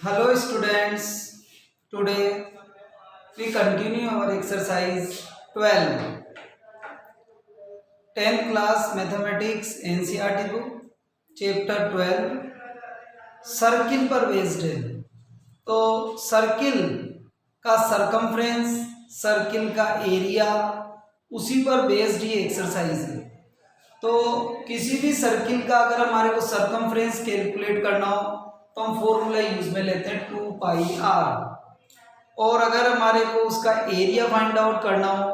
Hello students, today we continue our exercise 12, 10th class mathematics NCERT book, chapter 12, circle पर based है। तो circle का circumference, circle का area, उसी पर बेस्ड ये एक्सरसाइज है। तो किसी भी सर्किल का अगर हमारे को सरकमफ्रेंस कैलकुलेट करना हो तो हम फॉर्मूला यूज में लेते हैं 2πr, और अगर हमारे को उसका एरिया फाइंड आउट करना हो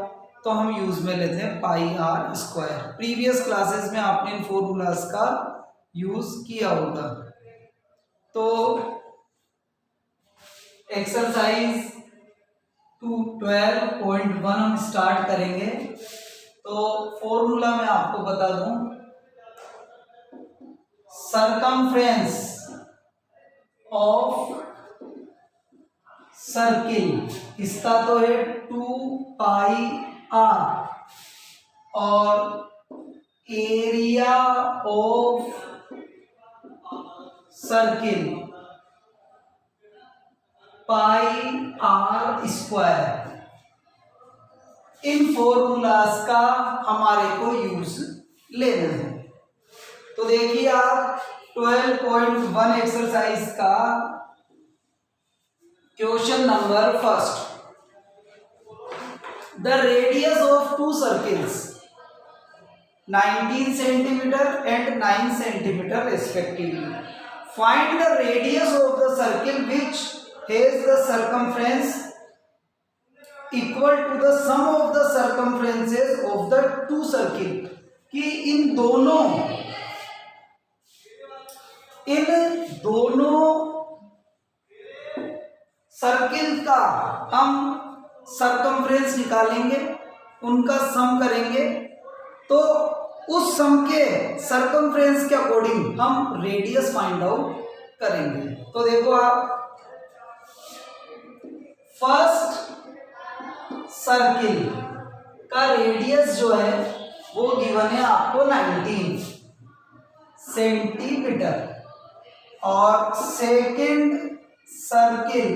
तो हम यूज में लेते हैं πr²। प्रीवियस क्लासेस में आपने इन फॉर्मूलाज का यूज किया होगा। तो एक्सरसाइज 12.1 हम स्टार्ट करेंगे। तो फॉर्मूला मैं आपको बता दूं, सरकमफ्रेंस ऑफ सर्किल इसका तो है 2πr, और area of circle πr²। In formulas का हमारे को यूज लेना है। तो देखिए आप 12.1 एक्सरसाइज का question number first, the radius of two circles 19 centimetre and 9 centimetre respectively, find the radius of the circle which has the circumference equal to the sum of the circumferences of the two circle. कि इन दोनों circle का हम circumference निकालेंगे, उनका सम करेंगे, तो उस सम के सरकमफ्रेंस के अकॉर्डिंग हम रेडियस फाइंड आउट करेंगे। तो देखो आप, फर्स्ट सर्किल का रेडियस जो है वो गिवन है आपको 19 सेंटीमीटर, और सेकंड सर्किल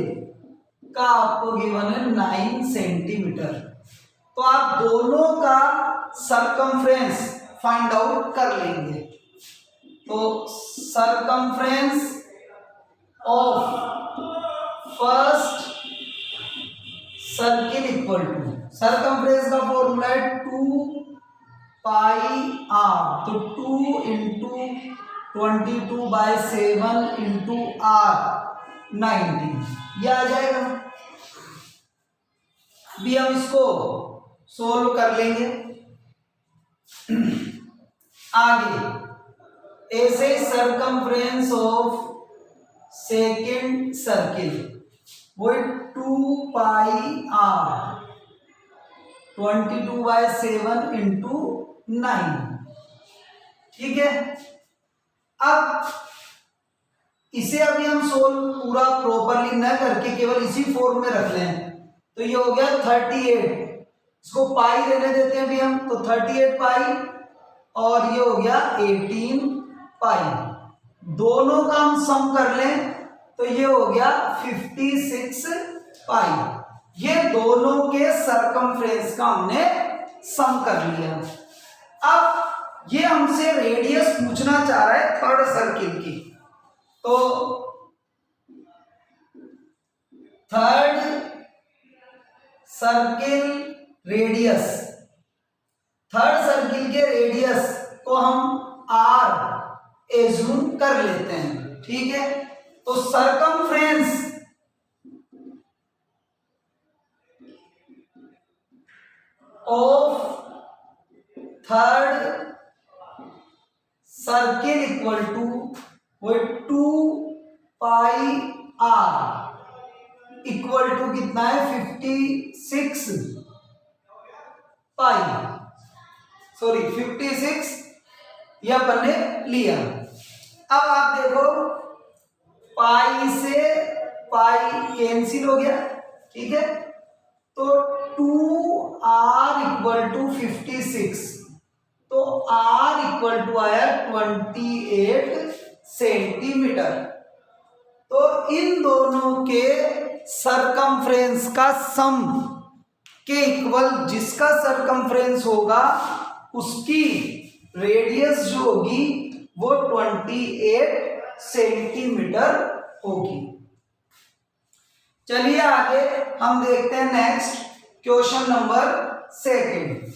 का आपको गिवन है 9 सेंटीमीटर। तो आप दोनों का सरकमफ्रेंस फाइंड आउट कर लेंगे। तो circumference of first circle equal to, circumference का फॉर्मूला है 2πr, तो 2 इंटू 22/7 इंटू r 19, ये आ जाएगा। अभी हम इसको सोल्व कर लेंगे। आगे ऐसे सरकमफ्रेंस ऑफ सेकेंड सर्किल वो 2πr 22/7 इंटू 9, ठीक है। अब इसे अभी हम सोल्व पूरा प्रॉपरली न करके केवल इसी फॉर्म में रख लें, तो ये हो गया 38, इसको पाई लेने देते हैं अभी हम, तो 38 पाई, और ये हो गया 18 पाई। दोनों का हम सम कर लें तो ये हो गया 56 पाई। ये दोनों के सरकमफ्रेंस का हमने सम कर लिया। अब ये हमसे रेडियस पूछना चाह रहा है थर्ड सर्किल की। तो third circle radius, third circle के रेडियस को हम r एज्यूम कर लेते हैं, ठीक है। तो circumference of third circle equal to वो 2πr इक्वल टू कितना है 56 पाई, सॉरी 56 ये अपन ने लिया। अब आप देखो, पाई से पाई कैंसिल हो गया, ठीक है। तो 2r इक्वल टू 56, तो r इक्वल टू आया 28 सेंटीमीटर। तो इन दोनों के सरकमफ्रेंस का सम के इक्वल जिसका सरकमफ्रेंस होगा उसकी रेडियस जो होगी वो 28 सेंटीमीटर होगी। चलिए आगे हम देखते हैं next question number 2।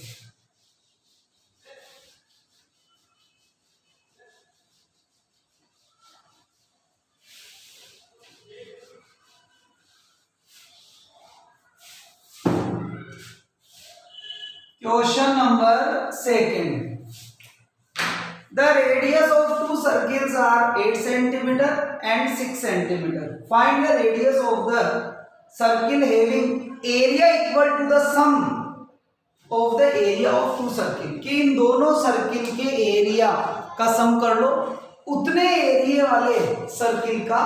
Question number 2. The radius of two circles are 8 centimeter and 6 centimeter. Find the radius of the circle having area equal to the sum of the area of two circle. कि इन दोनों circle के area का सम कर लो, उतने area वाले circle का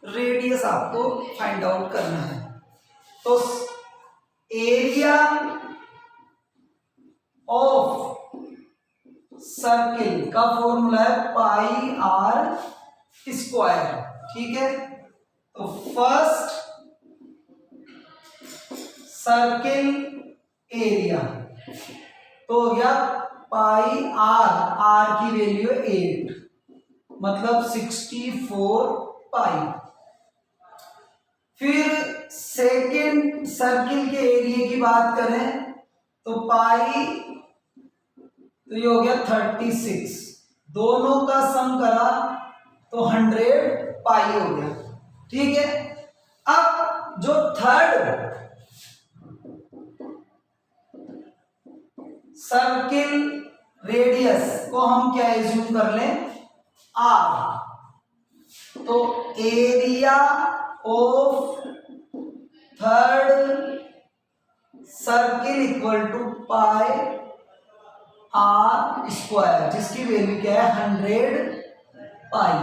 radius आपको फाइंड आउट करना है। तो एरिया ऑफ सर्किल का फॉर्मूला है पाई आर स्क्वायर, ठीक है। तो फर्स्ट सर्किल एरिया तो हो गया पाई आर की वैल्यू है 8, मतलब 64 पाई। फिर सेकेंड सर्किल के एरिया की बात करें तो पाई, तो ये हो गया 36, दोनों का सम करा तो 100 पाई हो गया, ठीक है। अब जो थर्ड सर्किल रेडियस को हम क्या एज्यूम कर लें, आर। तो area of third circle equal to pi r square, जिसकी वैल्यू क्या है 100 पाई।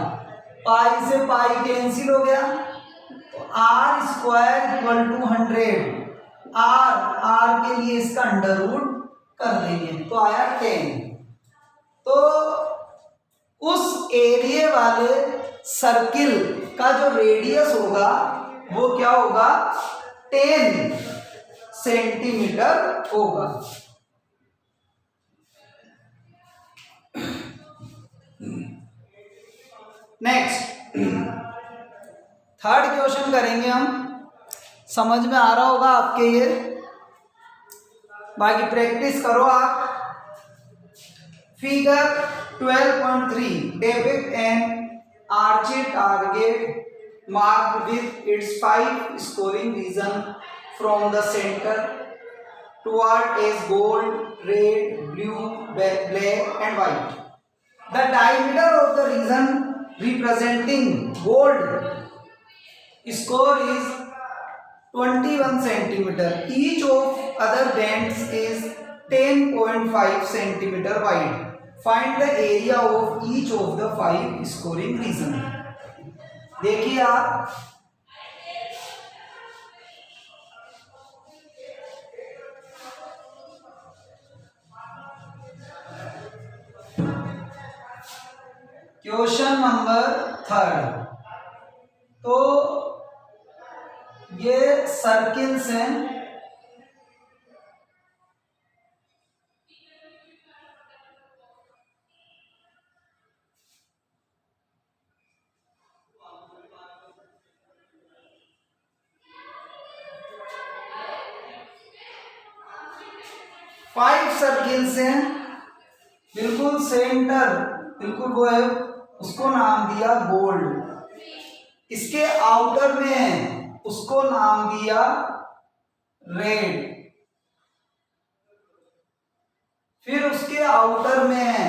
पाई से पाई कैंसिल हो गया, तो r square equal to 100, r के लिए इसका अंडर रूट कर देंगे तो आया 10। तो उस एरिया वाले सर्किल का जो रेडियस होगा वो क्या होगा, 10 सेंटीमीटर होगा। नेक्स्ट थर्ड क्वेश्चन करेंगे हम, समझ में आ रहा होगा आपके ये, बाकी प्रैक्टिस करो आप। Figure 12.3 depict an arched target marked with its 5 scoring region from the center toward as gold, red, blue, black and white. The diameter of the region representing gold score is 21 centimeter. Each of other bands is 10.5 centimeter wide. Find the area of each of the 5 scoring region. देखिए आप, question number 3। तो ये circles हैं, five circles हैं, बिल्कुल centre बिल्कुल वो है, उसको नाम दिया गोल्ड। इसके आउटर में है, उसको नाम दिया रेड। फिर उसके आउटर में है,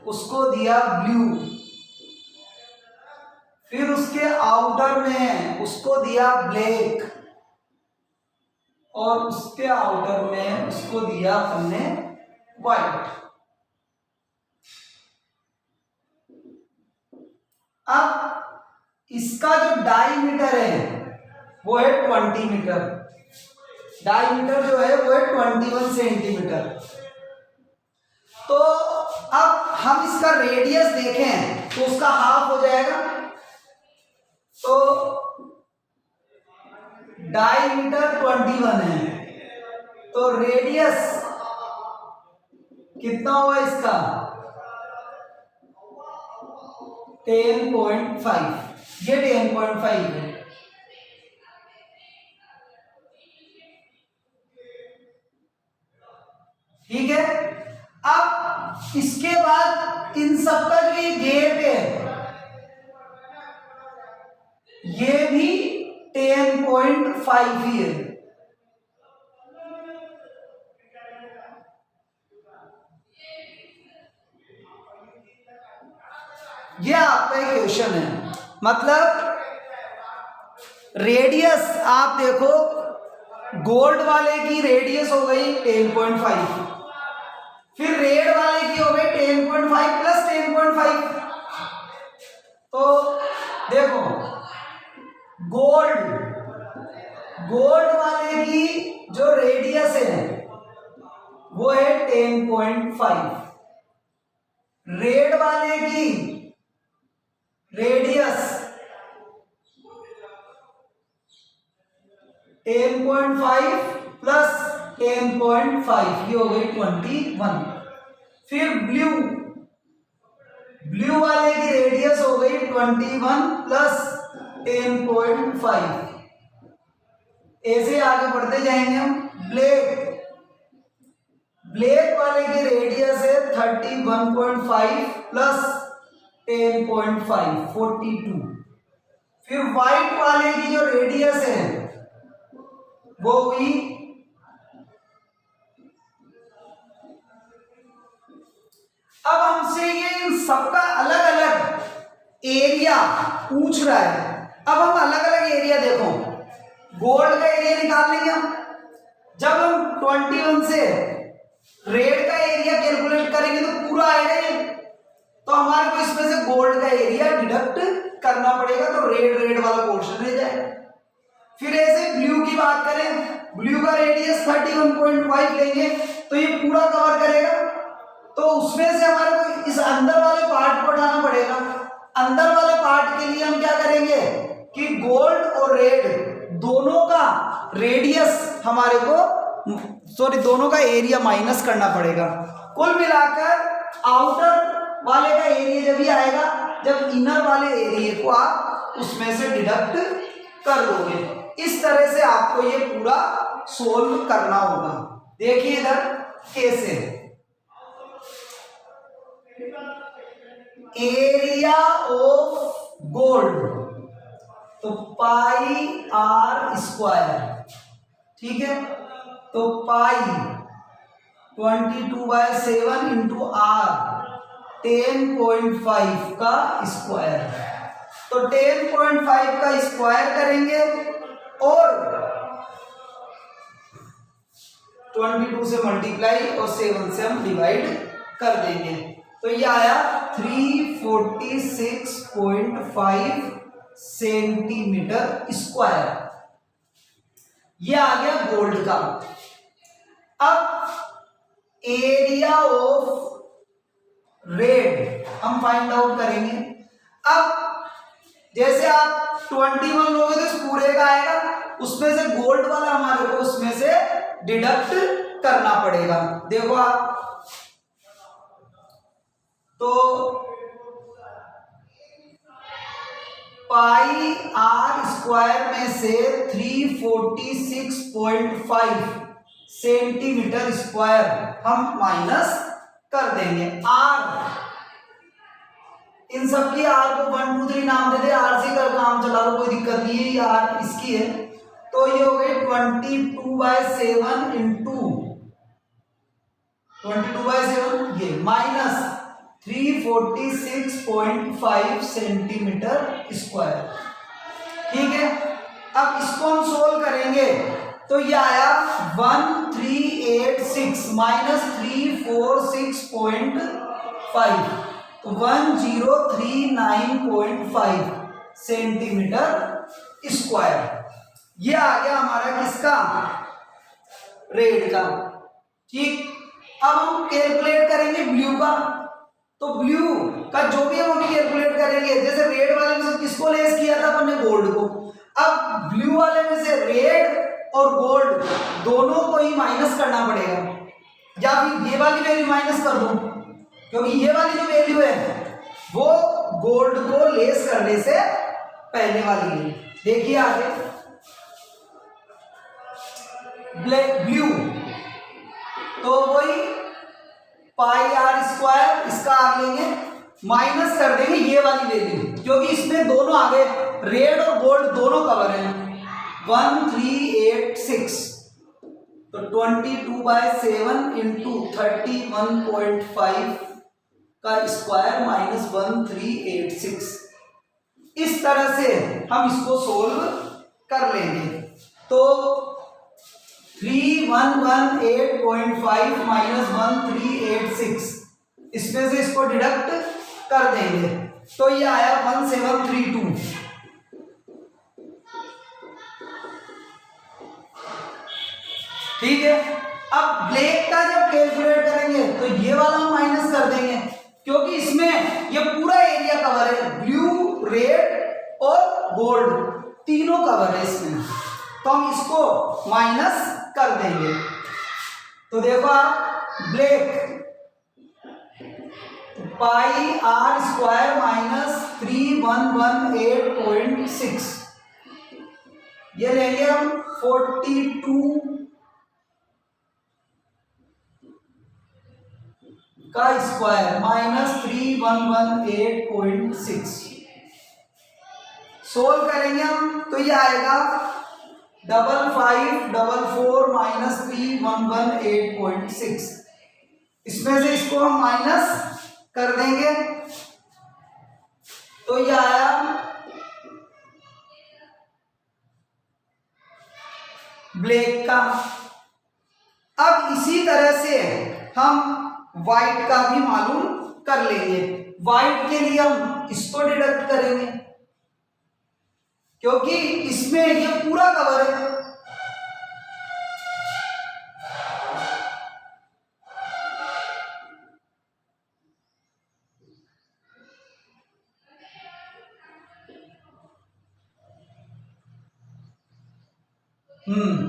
उसको दिया ब्लू। फिर उसके आउटर में है, उसको दिया ब्लैक। और उसके आउटर में उसको दिया हमने व्हाइट। अब इसका जो डायमीटर है वो है 20 मीटर। डायमीटर जो है वो है 21 सेंटीमीटर। तो अब हम इसका रेडियस देखें तो उसका हाफ हो जाएगा। तो डायमीटर 21 है, तो रेडियस कितना हुआ इसका 10.5, ये 10.5 है। ठीक है, अब इसके बाद इन सबका जो ये गेप है ये भी 10.5 ही है। ये आपका एक क्वेश्चन है, मतलब रेडियस आप देखो, गोल्ड वाले की रेडियस हो गई 10.5, फिर रेड वाले की हो गई 10.5 प्लस 10.5। तो देखो गोल्ड वाले की जो रेडियस है वो है 10.5, रेड वाले की रेडियस 10.5 प्लस 10.5, ये हो गई 21। फिर ब्लू वाले की रेडियस हो गई 21 प्लस 10.5। ऐसे आगे बढ़ते जाएंगे हम। ब्लैक वाले की रेडियस है 31.5 प्लस 10.5, 42। फिर व्हाइट वाले की जो रेडियस है वो हुई अब हमसे ये इन सबका अलग अलग एरिया पूछ रहा है। अब हम अलग अलग एरिया देखो, गोल्ड का एरिया निकाल लेंगे हम। जब हम 21 से रेड का एरिया कैलकुलेट करेंगे तो पूरा आएगा ये, तो हमारे को इसमें से गोल्ड का एरिया डिडक्ट करना पड़ेगा, तो रेड वाला पोर्शन रह जाएगा। फिर ऐसे ब्लू की बात करें, ब्लू का रेडियस 31.5 लेंगे तो ये पूरा कवर करेगा, तो उसमें से हमारे को इस अंदर वाले पार्ट को हटाना पड़ेगा। अंदर वाले पार्ट के लिए हम क्या करेंगे कि गोल्ड और रेड दोनों का रेडियस हमारे को दोनों का एरिया माइनस करना पड़ेगा। कुल मिलाकर आउटर वाले का एरिया जब ही आएगा जब इनर वाले एरिया को आप उसमें से डिडक्ट कर दोगे। इस तरह से आपको ये पूरा सोल्व करना होगा। देखिए इधर कैसे, एरिया ऑफ गोल्ड तो पाई आर स्क्वायर, ठीक है, तो पाई 22/7 इंटू आर 10.5 का स्क्वायर, तो 10.5 का स्क्वायर करेंगे और 22 से मल्टीप्लाई और 7 से हम डिवाइड कर देंगे, तो ये आया 346.5 सेंटीमीटर स्क्वायर। ये आ गया गोल्ड का। अब एरिया ऑफ रेड हम फाइंड आउट करेंगे। अब जैसे आप 21 लोगे तो इस पूरे का आएगा, उसमें से गोल्ड वाला हमारे को उसमें से डिडक्ट करना पड़ेगा। देखो आप, तो पाई आर स्क्वायर में से 346.5 सेंटीमीटर स्क्वायर हम माइनस कर देंगे। आर, इन सब की आर को 1 2 3 नाम दे दे, आर से कर काम चला लो, कोई दिक्कत नहीं है, ये आर इसकी है। तो ये हो गई 22/7 इंटू 22/7 ये माइनस 346.5 सेंटीमीटर स्क्वायर। ठीक है, अब इसको हम सोल्व करेंगे तो ये आया 1386 माइनस 346.5, तो 1039.5 सेंटीमीटर स्क्वायर। ये आ गया हमारा किसका, रेड का। ठीक, अब हम कैलकुलेट करेंगे ब्लू का, तो ब्लू का जो भी हम अभी कैलकुलेट करेंगे, जैसे रेड वाले में किसको लेस किया था अपन ने, गोल्ड को, अब ब्लू वाले में से रेड और गोल्ड दोनों को ही माइनस करना पड़ेगा, या फिर ये वाली वैल्यू माइनस कर दूं, क्योंकि ये वाली जो वैल्यू है वो गोल्ड को लेस करने से पहले वाली है। देखिए आगे ब्लू, तो वही पाई आर स्क्वायर, इसका आर लेंगे माइनस कर देंगे ये वाली वैल्यू, क्योंकि इसमें दोनों आ गए, रेड और गोल्ड दोनों कवर हैं। 1386, तो 22/7 इंटू 31.5 का स्क्वायर माइनस 1386। इस तरह से हम इसको सोल्व कर लेंगे। तो 3118.5 माइनस 1386, इसमें से इसको डिडक्ट कर देंगे, तो ये आया 1732। ठीक है, अब ब्लैक का जब कैलकुलेट करेंगे तो ये वाला हम माइनस कर देंगे, क्योंकि इसमें ये पूरा एरिया कवर है, ब्लू, रेड और गोल्ड तीनों कवर है इसमें, तो हम इसको माइनस कर देंगे। तो देखो आप black pi r square minus 3118.6, ये लेंगे हम 42 का स्क्वायर माइनस 3118.6। सोल्व करेंगे हम तो ये आएगा 5544 माइनस 3118.6। इसमें से इसको हम माइनस कर देंगे, तो ये आया ब्लैक का। अब इसी तरह से हम व्हाइट का भी मालूम कर लेंगे। व्हाइट के लिए हम इसको डिडक्ट करेंगे, क्योंकि इसमें ये पूरा कवर है।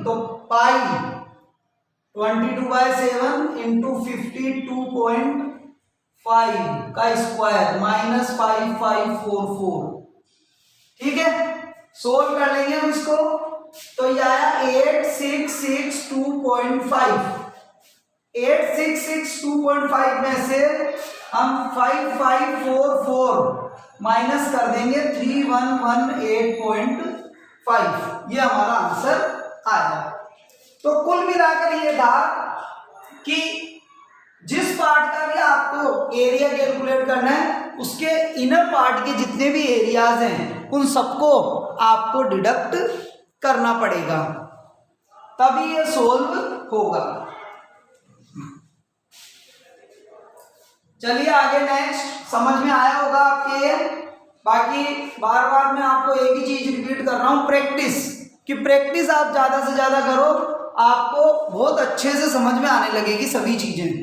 तो पाई 22/7 इंटू 52.5 का स्क्वायर माइनस 5544। ठीक है, सोल्व कर लेंगे हम इसको, तो ये आया 8662.5। 8662.5 में से हम 5544 माइनस कर देंगे 3118.5, ये हमारा आंसर आया। तो कुल मिलाकर ये था कि जिस पार्ट का भी आपको एरिया कैलकुलेट करना है, उसके इनर पार्ट के जितने भी एरियाज हैं उन सबको आपको डिडक्ट करना पड़ेगा, तभी ये सोल्व होगा। चलिए आगे नेक्स्ट, समझ में आया होगा आपके। बाकी बार बार मैं आपको एक ही चीज रिपीट कर रहा हूं, प्रैक्टिस, कि प्रैक्टिस आप ज्यादा से ज्यादा करो, आपको बहुत अच्छे से समझ में आने लगेगी सभी चीजें।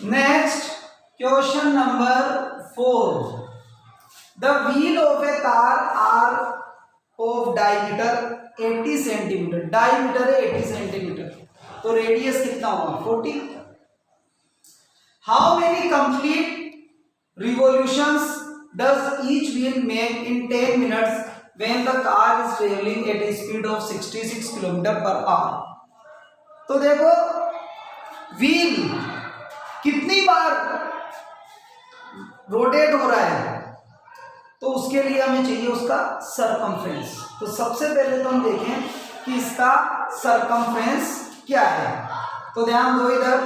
Next, question number 4. The wheel of a car are of diameter 80 cm. Diameter है 80 cm, तो रेडियस कितना होगा 40. How many complete revolutions does each wheel make in 10 minutes when the car is traveling at a speed of 66 km/h? तो देखो wheel कितनी बार rotate हो रहा है, तो उसके लिए हमें चाहिए उसका सरकमफ्रेंस। तो सबसे पहले तो हम देखें कि इसका सरकमफ्रेंस क्या है, तो ध्यान दो इधर।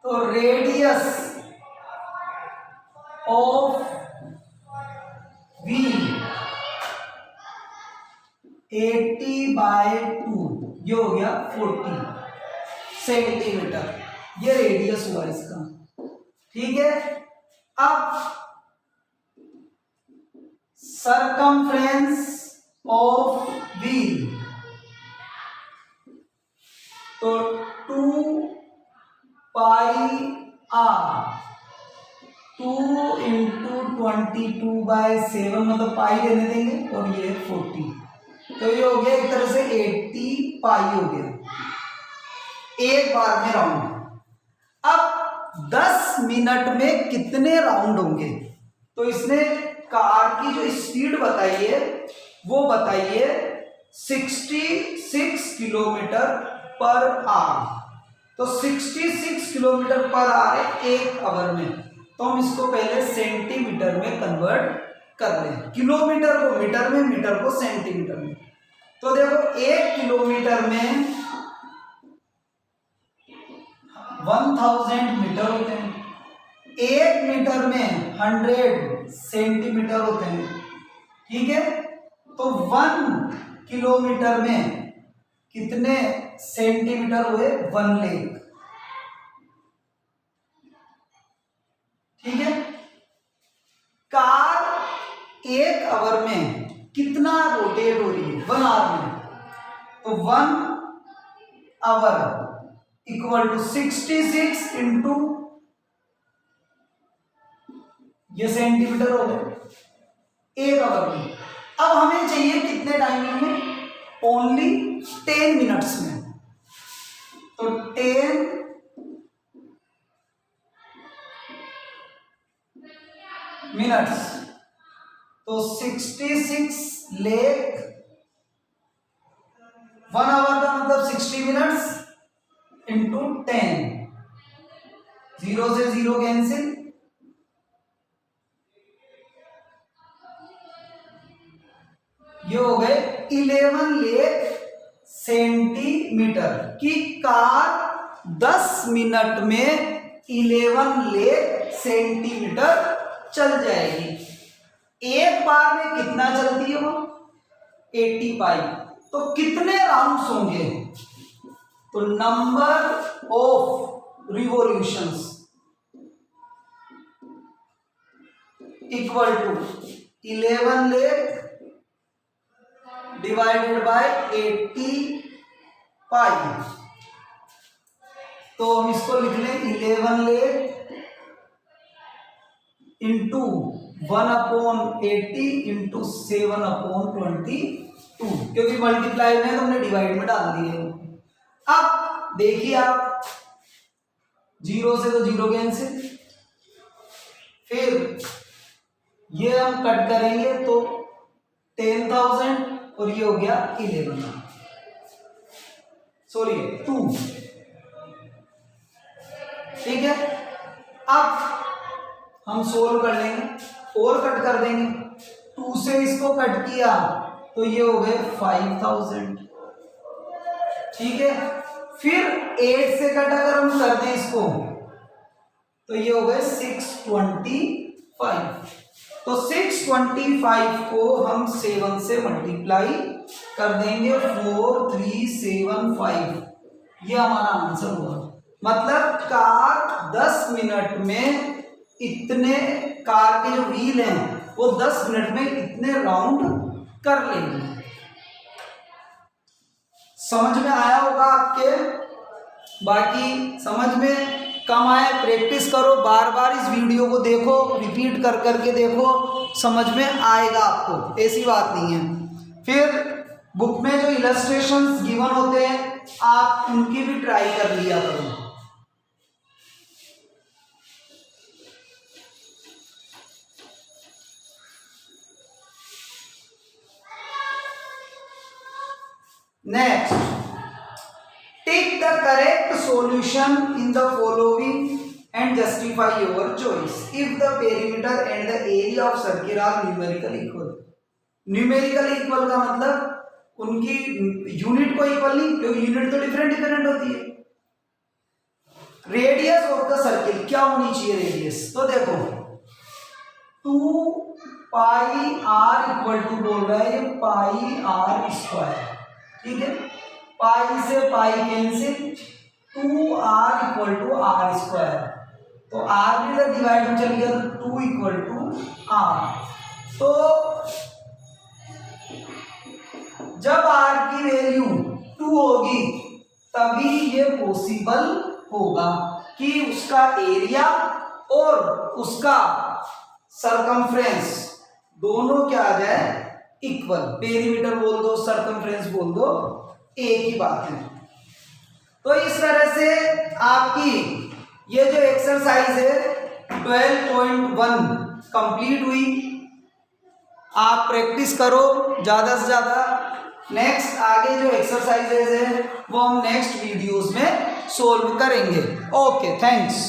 तो रेडियस ऑफ व्हील 80/2 ये हो गया 40 सेंटीमीटर, ये रेडियस हुआ इसका। ठीक है, अब सरकमफ्रेंस ऑफ व्हील, तो 2 पाई आर, 2 इंटू 22/7 मतलब पाई लेने देंगे, और ये 40, तो ये हो गया एक तरह से 80 पाई हो गया एक बार में राउंड। अब 10 मिनट में कितने राउंड होंगे, तो इसने कार की जो स्पीड बताई है वो बताई है 66 किलोमीटर पर आवर, तो 66 किलोमीटर पर आवर है एक आवर में, तो हम इसको पहले सेंटीमीटर में कन्वर्ट कर लें, किलोमीटर को मीटर में, मीटर को सेंटीमीटर में। तो देखो 1 किलोमीटर में 1000 मीटर होते हैं, 1 मीटर में 100 सेंटीमीटर होते हैं। ठीक है, तो 1 किलोमीटर में कितने सेंटीमीटर हुए, 1 लाख। ठीक है, कार एक आवर में कितना रोटेट हो रही है, 1 आवर में, तो 1 आवर इक्वल टू 66 इंटू, ये सेंटीमीटर हो गए एक आवर में। अब हमें चाहिए कितने टाइमिंग में, ओनली 10 मिनट्स में, तो 10 मिनट्स, तो 66 लाख, 1 आवर का मतलब 60 मिनट्स इंटू 10, 0 से 0 कैंसिल, ये हो गए 11 लाख सेंटीमीटर की कार 10 मिनट में 11 लाख सेंटीमीटर चल जाएगी। एक बार में कितना चलती है वो, 80 पाई, तो कितने राउंड्स होंगे, तो number of revolutions equal to 11 lakh divided by 80 pi, तो हम इसको लिख लें 11 लाख इंटू 1/80 इंटू 7/22, क्योंकि मल्टीप्लाई में हमने डिवाइड में डाल दिए। अब देखिए आप, 0 से तो 0 कैंसिल, फिर ये हम कट करेंगे तो 10,000 और ये हो गया 11, सॉरी 2। ठीक है, अब हम सोल्व कर लेंगे, 4 कट कर देंगे, 2 से इसको कट किया तो ये हो गए 5,000। ठीक है, फिर 8 से कट अगर हम कर दें इसको तो ये हो गए 625, तो 625 को हम 7 से मल्टीप्लाई कर देंगे, 4375, ये हमारा आंसर हुआ। मतलब कार 10 मिनट में इतने, कार के जो व्हील हैं वो 10 मिनट में इतने राउंड कर लेंगे। समझ में आया होगा आपके, बाकी समझ में कम आए प्रैक्टिस करो, बार बार इस वीडियो को देखो, रिपीट कर करके देखो, समझ में आएगा आपको, ऐसी बात नहीं है। फिर बुक में जो इलस्ट्रेशंस गिवन होते हैं आप उनकी भी ट्राई कर लिया करो। Next, take the correct solution in the following and justify your choice if the perimeter and the area of circle are numerical equal। Numerical equal का मतलब उनकी यूनिट को इक्वल नहीं, क्योंकि यूनिट तो डिफरेंट होती है। रेडियस ऑफ द सर्किल क्या होनी चाहिए रेडियस, तो देखो 2 पाई आर इक्वल टू बोल रहा है ये पाई आर स्क्वायर। ठीक है, पाई से pi cancel, 2r equal to r square, तो आर भी इधर डिवाइड में चल गया तो 2 इक्वल टू आर। तो जब r की वैल्यू 2 होगी तभी ये पॉसिबल होगा कि उसका एरिया और उसका सरकमफ्रेंस दोनों क्या आ जाए, इक्वल। पेरीमीटर बोल दो, सरकमफ्रेंस बोल दो, एक ही बात है। तो इस तरह से आपकी ये जो एक्सरसाइज है 12.1 कंप्लीट हुई। आप प्रैक्टिस करो ज़्यादा से ज़्यादा। नेक्स्ट आगे जो एक्सरसाइजेज है वो हम नेक्स्ट वीडियोस में सोल्व करेंगे। Okay, thanks.